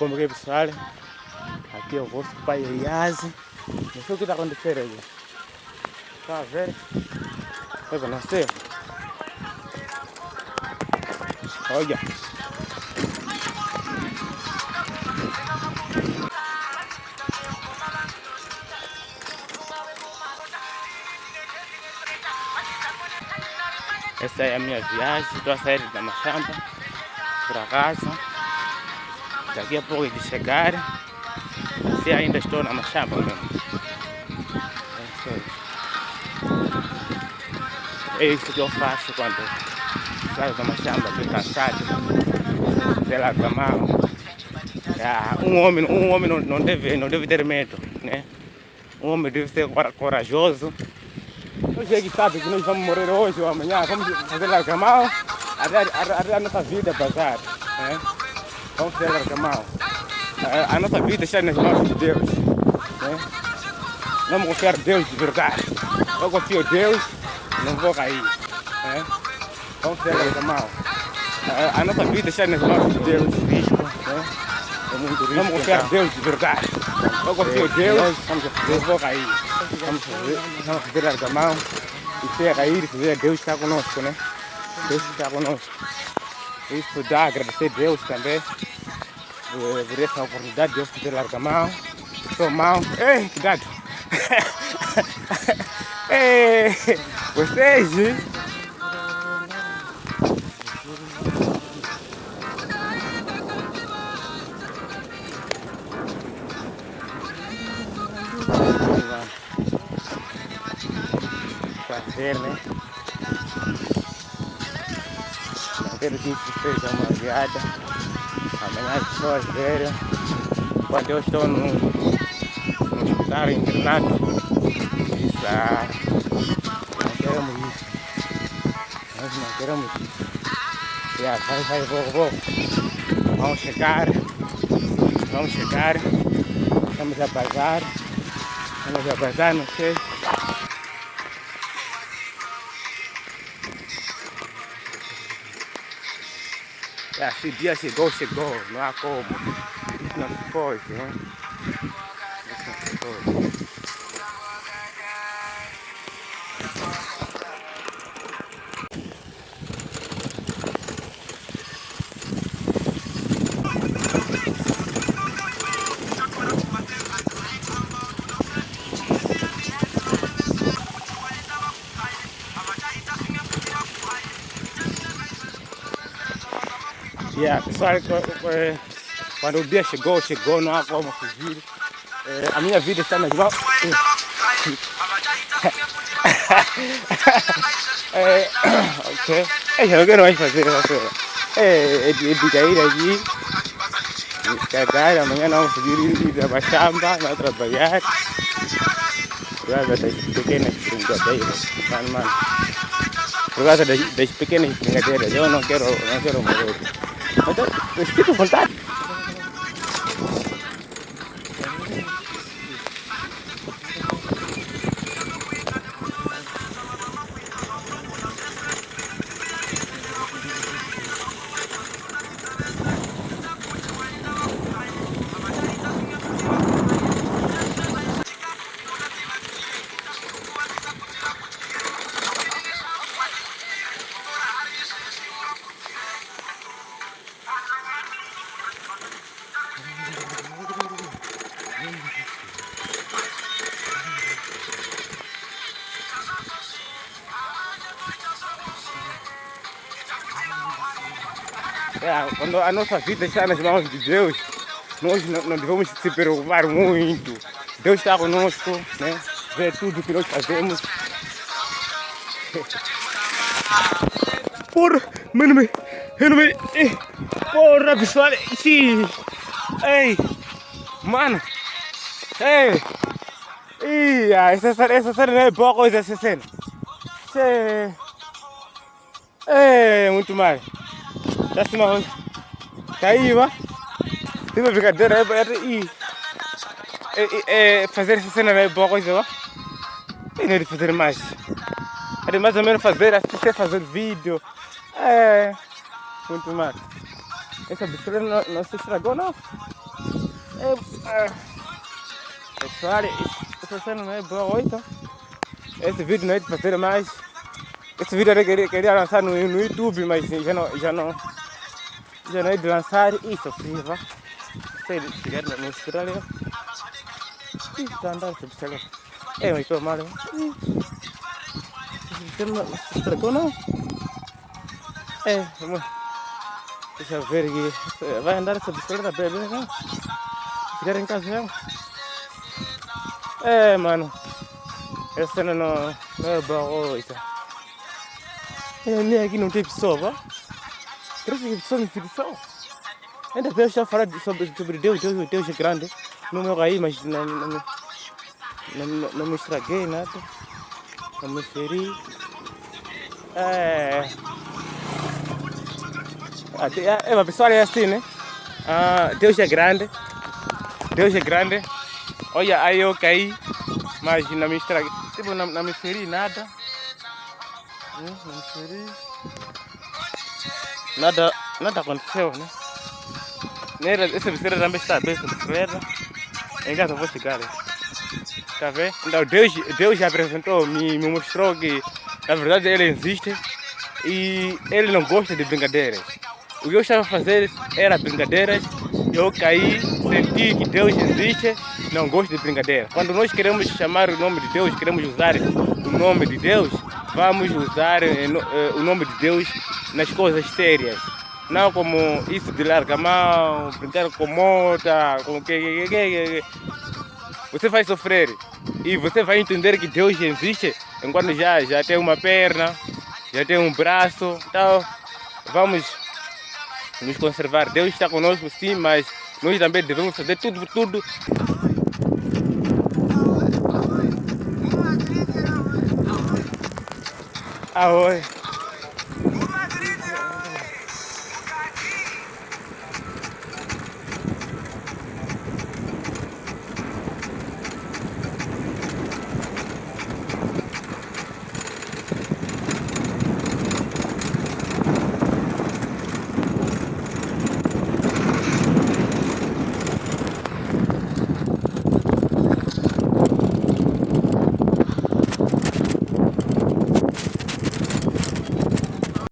como que é, pessoal? Aqui é o vosso pai Elliaz. Não sei o que está acontecendo aí. Está a ver? Eu não sei. Olha. Essa é a minha viagem. Estou a sair da machamba para casa. Daqui a pouco de chegar. Assim ainda estou na machamba mesmo. É isso que eu faço quando saio da machamba, bem cansado, de larga mão. Um homem não deve ter medo, né? Um homem deve ser corajoso. Hoje é que sabe que nós vamos morrer hoje ou amanhã, vamos fazer larga mão, a nossa vida é bazar, né? Vamos fazer larga mão. A nossa vida está nas mãos de Deus, né? Vamos confiar em Deus de verdade. Eu confio em Deus, não vou cair, né? Vamos fazer larga mão. A nossa vida está nas mãos de Deus, risco, né? É muito risco. Vamos confiar em Deus de verdade. Eu confio em Deus, não vou cair. Vamos fazer larga mão. E se é cair, Deus está conosco, né? Deus está conosco. Isso dá a agradecer a Deus também por essa oportunidade de eu fazer larga mão. Sou mão. Ei, cuidado! Ei, vocês? Prazer, né? Quero que isso seja uma viada. Amanhã as pessoas verem quando eu estou no hospital internado. Isso, não queremos isso. Nós não queremos isso. Vai, vou. Vamos chegar. Vamos a bazar, não sei. Se o dia chegou, não há como. Isso não se pode, né? Isso não se pode. Pessoal, quando o dia chegou, não há como fugir. A minha vida está nas mãos. Ok. Eu não quero mais fazer essa coisa. É de cair aqui. Cagar, amanhã não vamos seguir ir da machamba, não trabalhar. Por causa das pequenas brincadeiras, mano. Por causa das pequenas brincadeiras, eu não quero morrer. Então, eu fico à vontade. Quando a nossa vida está nas mãos de Deus, nós não devemos se preocupar muito. Deus está conosco, né? Vê tudo o que nós fazemos. Porra, mano, porra, pessoal, sim. Ei, mano, ei, essa cena não é boa coisa, essa cena. É muito mal. Tá cima, Caiu, tem uma brincadeira, fazer essa cena não é boa coisa, ó. E não é de fazer mais. É de mais ou menos fazer vídeo. Muito mal. Essa bicicleta não se estragou, não. Pessoal, essa cena não é boa hoje, então. Esse vídeo não é de fazer mais. Esse vídeo eu queria lançar no YouTube, mas já não é de lançar. Ih, sofri, vá. Sei chegar no hospital ali. Ih, tá andando essa bicicleta. Mas estou mal, hein? Essa bicicleta não se estragou, não? Vamos. Deixa eu ver aqui. Vai andar essa bicicleta bebê, não? Chegar em casa mesmo. Mano. Essa cena não é boa hoje. Nem aqui não tem pessoa, vá. Parece que a pessoa me fez só. Ainda bem já falar sobre Deus é grande. Não me caí, mas não me estraguei nada. Não me feri. Mas pessoal, é assim, né? Deus é grande. Deus é grande. Olha, aí eu caí, mas não me estraguei. Tipo, não me feri nada. Não me feri. Nada aconteceu, né? Essa bicicleta também está bem, essa bicicleta. Em casa eu vou chegar. Tá vendo? Então Deus já apresentou, me mostrou que na verdade ele existe e ele não gosta de brincadeiras. O que eu estava a fazer era brincadeiras. Eu caí, senti que Deus existe, não gosta de brincadeira. Quando nós queremos chamar o nome de Deus, queremos usar o nome de Deus, vamos usar o nome de Deus nas coisas sérias. Não como isso de largar a mão, brincar com mota, com que. Você vai sofrer e você vai entender que Deus existe enquanto já tem uma perna, já tem um braço. Então, vamos nos conservar. Deus está conosco sim, mas nós também devemos fazer tudo por tudo. Oi.